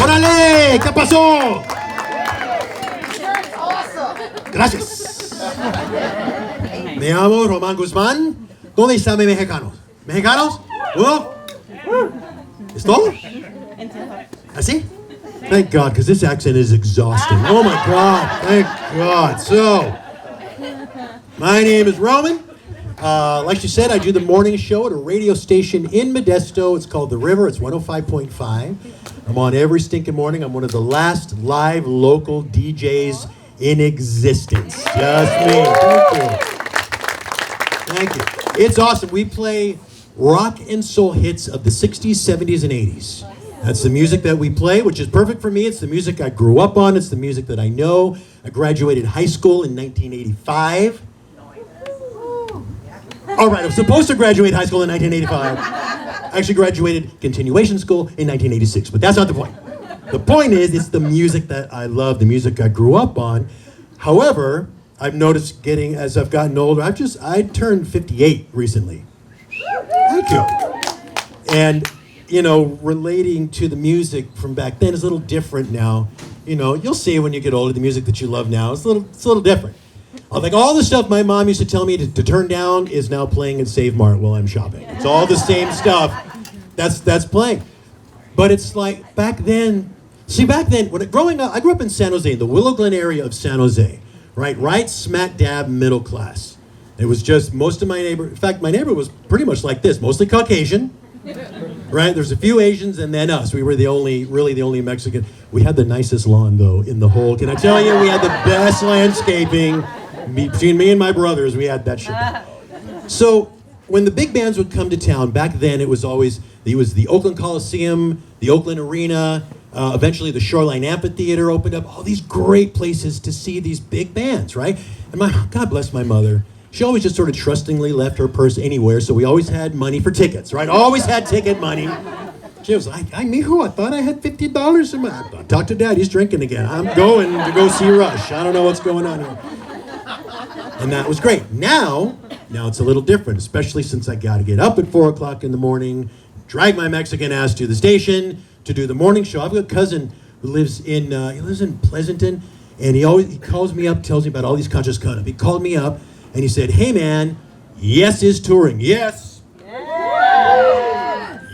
¡Órale! ¿Qué pasó? Gracias. Me llamo Román Guzmán. ¿Dónde están mis mexicanos? ¿Mexicanos? ¿Uno? ¿Es todo? ¿Así? Thank God, because this accent is exhausting. Oh my God, thank God. So, my name is Roman. Like she said, I do the morning show at a radio station in Modesto. It's called The River. It's 105.5. I'm on every stinking morning. I'm one of the last live local DJs in existence. Just me. Thank you. Thank you. It's awesome. We play rock and soul hits of the 60s, 70s, and 80s. That's the music that we play, which is perfect for me. It's the music I grew up on. It's the music that I know. I graduated high school in 1985. All right, I was supposed to graduate high school in 1985. I actually graduated continuation school in 1986, but that's not the point. The point is, it's the music that I love, the music I grew up on. However, I've noticed as I've gotten older, I turned 58 recently. Thank you. And, relating to the music from back then is a little different now. You'll see when you get older, the music that you love now, it's a little different. Like all the stuff my mom used to tell me to turn down is now playing in Save Mart while I'm shopping. It's all the same stuff that's playing. But it's like back then, growing up, I grew up in San Jose, in the Willow Glen area of San Jose, right smack dab middle class. It was just most of my neighbor, in fact, my neighbor was pretty much like this, mostly Caucasian, right? There's a few Asians and then us. We were really the only Mexican. We had the nicest lawn though in the whole, can I tell you, we had the best landscaping. Between me and my brothers, we had that shit. So when the big bands would come to town, back then it was the Oakland Coliseum, the Oakland Arena, eventually the Shoreline Amphitheater opened up, all these great places to see these big bands, right? And God bless my mother, she always just sort of trustingly left her purse anywhere, so we always had money for tickets, right? Always had ticket money. She was like, mijo, I thought I had $50 in my... Talk to Dad, he's drinking again. I'm going to go see Rush. I don't know what's going on here. And that was great. Now it's a little different, especially since I got to get up at 4 o'clock in the morning, drag my Mexican ass to the station to do the morning show. I've got a cousin who lives in Pleasanton, and he calls me up, tells me about all these conchas coming up. He called me up, and he said, hey, man, Yes is touring. Yes.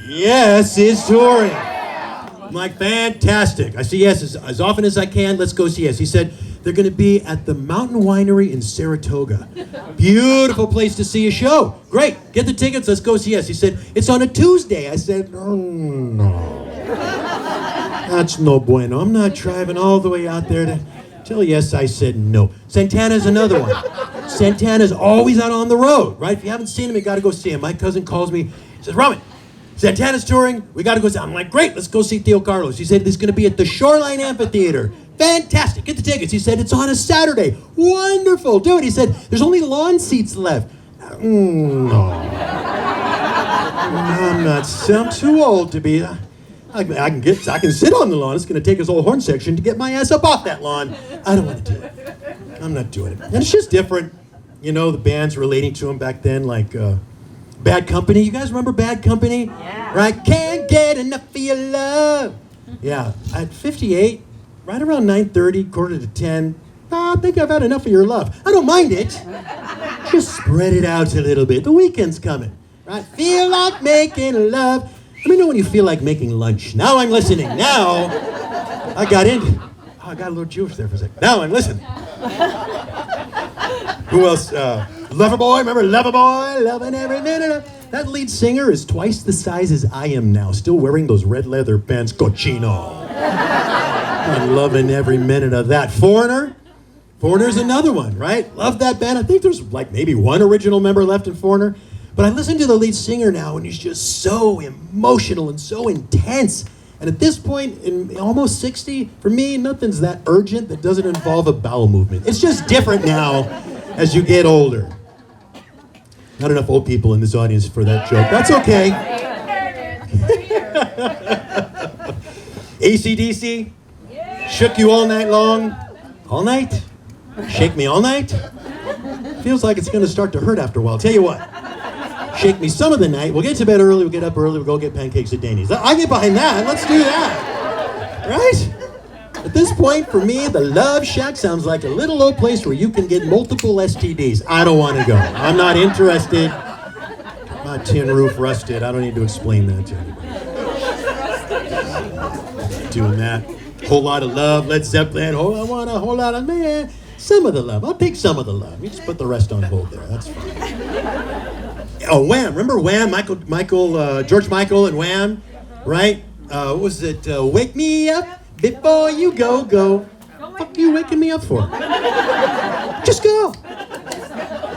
Yes is touring. I'm like, fantastic. I say yes as often as I can. Let's go see yes. He said, they're going to be at the Mountain Winery in Saratoga. Beautiful place to see a show. Great. Get the tickets. Let's go see yes. He said, it's on a Tuesday. I said, oh, no. That's no bueno. I'm not driving all the way out there to tell yes. I said no. Santana's another one. Santana's always out on the road, right? If you haven't seen him, you got to go see him. My cousin calls me. He says, Roman, Santana's touring. We got to go see him. I'm like, great. Let's go see Theo Carlos. He said, he's going to be at the Shoreline Amphitheater. Fantastic. Get the tickets. He said, it's on a Saturday. Wonderful. Do it. He said, there's only lawn seats left. No. I'm too old to be... I can sit on the lawn. It's going to take his whole horn section to get my ass up off that lawn. I don't want to do it. I'm not doing it. And it's just different. You know, the bands relating to him back then, like Bad Company. You guys remember Bad Company? Yeah. Right? Can't get enough of your love. Yeah. At 58, right around 9:30, quarter to 10, I think I've had enough of your love. I don't mind it. Just spread it out a little bit. The weekend's coming. Right? Feel like making love. Let me know when you feel like making lunch. Now I'm listening. Now I got a little Jewish there for a second. Now I'm listening. Who else? Loverboy. Remember Loverboy? Loving every minute. That lead singer is twice the size as I am now. Still wearing those red leather pants. Cochino. I'm loving every minute of that. Foreigner. Foreigner's another one, right? Love that band. I think there's like maybe one original member left in Foreigner. But I listen to the lead singer now, and he's just so emotional and so intense. And at this point, in almost 60, for me, nothing's that urgent that doesn't involve a bowel movement. It's just different now as you get older. Not enough old people in this audience for that joke. That's okay. AC/DC, shook you all night long. All night? Shake me all night? Feels like it's going to start to hurt after a while. Tell you what. Shake me some of the night. We'll get to bed early. We'll get up early. We'll go get pancakes at Danny's. I get behind that. Let's do that. Right? At this point, for me, the Love Shack sounds like a little old place where you can get multiple STDs. I don't want to go. I'm not interested. My tin roof rusted. I don't need to explain that to anybody. Doing that. Whole lot of love, Led Zeppelin. I want a whole lot of, man. Some of the love. I'll take some of the love. You just put the rest on hold there. That's fine. Oh, Wham. Remember Wham? George Michael and Wham, right? What was it? Wake me up before you go. Fuck you waking me up for? Just go.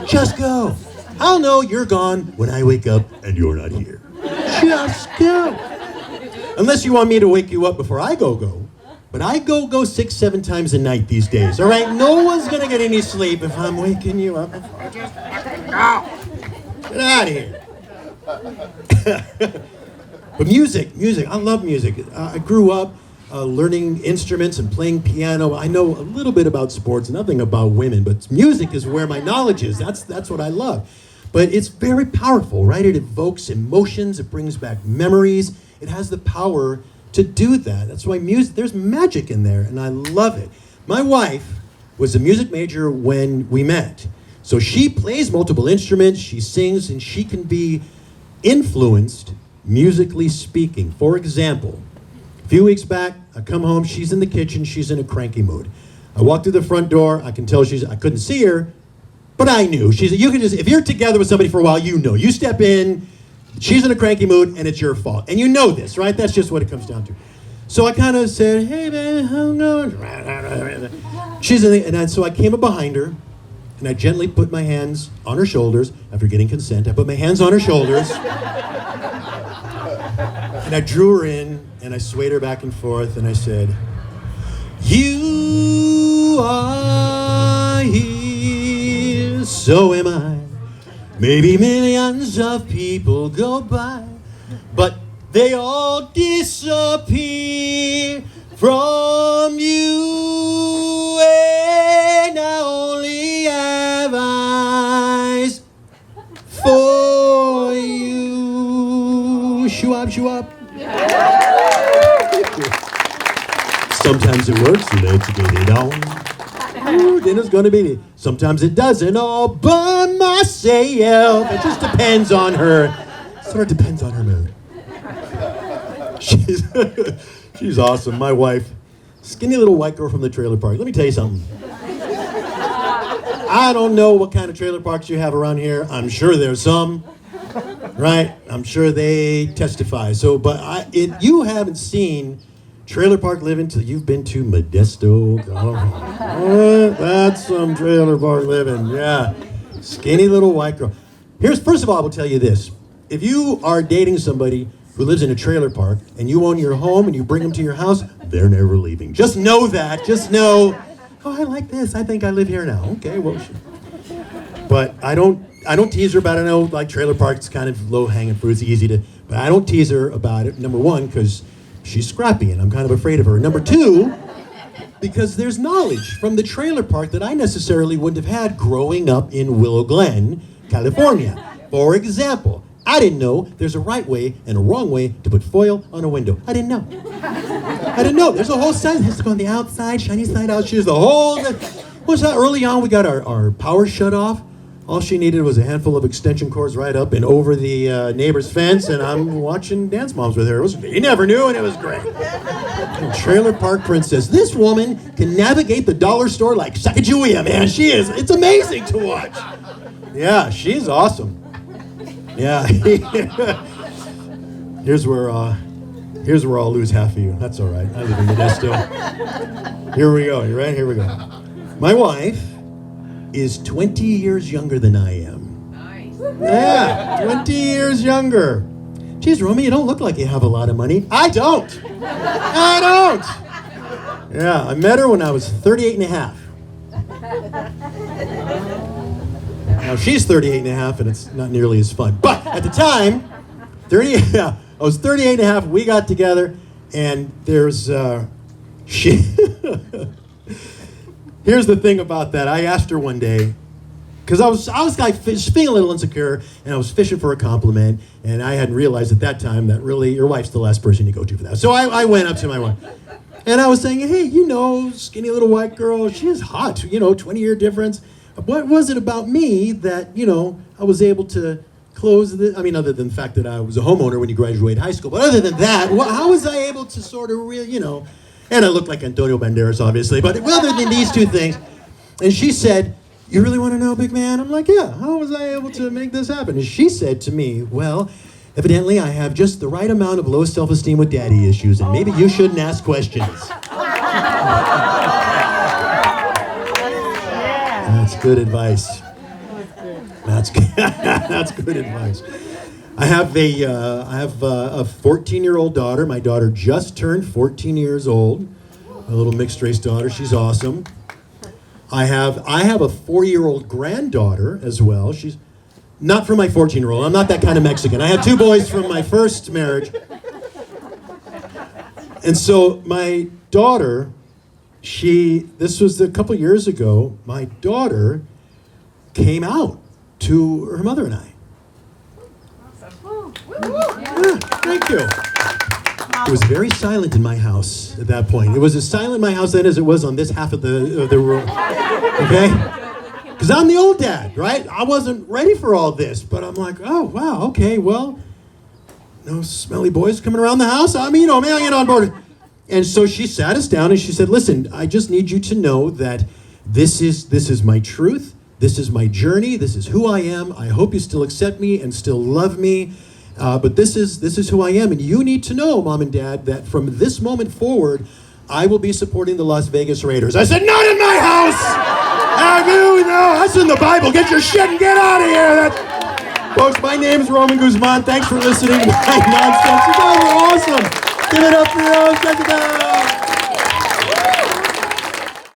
Just go. I'll know you're gone when I wake up and you're not here. Just go. Unless you want me to wake you up before I go. But I go 6-7 times a night these days, all right? No one's gonna get any sleep if I'm waking you up. Just go. Get out of here. But music, I love music. I grew up learning instruments and playing piano. I know a little bit about sports, nothing about women, but music is where my knowledge is. That's what I love. But it's very powerful, right? It evokes emotions, it brings back memories. It has the power to do that. That's why music, there's magic in there, and I love it. My wife was a music major when we met. So she plays multiple instruments, she sings, and she can be influenced musically speaking. For example, a few weeks back, I come home, she's in the kitchen, she's in a cranky mood. I walk through the front door, I can tell I couldn't see her, but I knew. If you're together with somebody for a while, you know. You step in, she's in a cranky mood, and it's your fault. And you know this, right? That's just what it comes down to. So I kind of said, hey, man, how's it going? So I came up behind her, and I gently put my hands on her shoulders. After getting consent, I put my hands on her shoulders. And I drew her in, and I swayed her back and forth, and I said, you are here, so am I. Maybe millions of people go by, but they all disappear from you, and I only have eyes for you. Shoo-up, shoo-up. Sometimes it works, let's get it on. Ooh, then it's gonna be. Sometimes it doesn't all by myself. It just depends on her. Sort of depends on her mood. She's awesome. My wife, skinny little white girl from the trailer park. Let me tell you something. I don't know what kind of trailer parks you have around here. I'm sure there's some, right? I'm sure they testify. So, but you haven't seen trailer park living till you've been to Modesto. That's some trailer park living, yeah. Skinny little white girl. First of all, I will tell you this. If you are dating somebody who lives in a trailer park and you own your home and you bring them to your house, they're never leaving. Just know that. Just know, oh, I like this. I think I live here now. Okay, well, but I don't tease her about it. I know, like, trailer park's kind of low-hanging fruit. It's easy to, but I don't tease her about it. Number one, because she's scrappy and I'm kind of afraid of her. Number two, because there's knowledge from the trailer park that I necessarily wouldn't have had growing up in Willow Glen, California. For example, I didn't know there's a right way and a wrong way to put foil on a window. I didn't know. There's a whole side. It has to go on the outside, shiny side out. She's the whole. What's that? Early on, we got our power shut off. All she needed was a handful of extension cords right up and over the neighbor's fence, and I'm watching Dance Moms with her. You never knew, and it was great. Trailer Park Princess. This woman can navigate the dollar store like Sacagawea, man. She is. It's amazing to watch. Yeah, she's awesome. Yeah. Here's where I'll lose half of you. That's all right. I live in Modesto. Here we go. You ready? Here we go. My wife is 20 years younger than I am. Nice. Yeah, 20 years younger. Geez, Romy, you don't look like you have a lot of money. I don't. Yeah, I met her when I was 38 and a half. Now she's 38 and a half, and it's not nearly as fun. But at the time, I was 38 and a half, we got together, and here's the thing about that. I asked her one day, because I was like feeling a little insecure, and I was fishing for a compliment, and I hadn't realized at that time that really your wife's the last person you go to for that. So I went up to my wife, And I was saying, hey, skinny little white girl, she is hot, 20-year difference. What was it about me that, I was able to close other than the fact that I was a homeowner when you graduate high school, but other than that, how was I able to sort of really, and I looked like Antonio Banderas, obviously, but other than these two things. And she said, you really want to know, big man? I'm like, yeah, how was I able to make this happen? And she said to me, well, evidently I have just the right amount of low self-esteem with daddy issues, and maybe you shouldn't ask questions. That's good advice. That's good. That's good advice. I have a 14-year-old daughter. My daughter just turned 14 years old. A little mixed race daughter. She's awesome. I have a 4-year-old granddaughter as well. She's not from my 14-year-old. I'm not that kind of Mexican. I have 2 boys from my first marriage. And so my daughter, this was a couple years ago, my daughter came out to her mother and I. Yeah, thank you. It was very silent in my house at that point. It was as silent in my house then as it was on this half of the room. Okay? Because I'm the old dad, right? I wasn't ready for all this, but I'm like, oh, wow, okay, well, no smelly boys coming around the house. I mean, man, I get on board. And so she sat us down and she said, listen, I just need you to know that this is my truth. This is my journey. This is who I am. I hope you still accept me and still love me. But this is who I am. And you need to know, Mom and Dad, that from this moment forward, I will be supporting the Las Vegas Raiders. I said, not in my house! That's in the Bible. Get your shit and get out of here. Folks, my name is Roman Guzman. Thanks for listening to my nonsense. You guys are awesome. Give it up for your own. Check it out.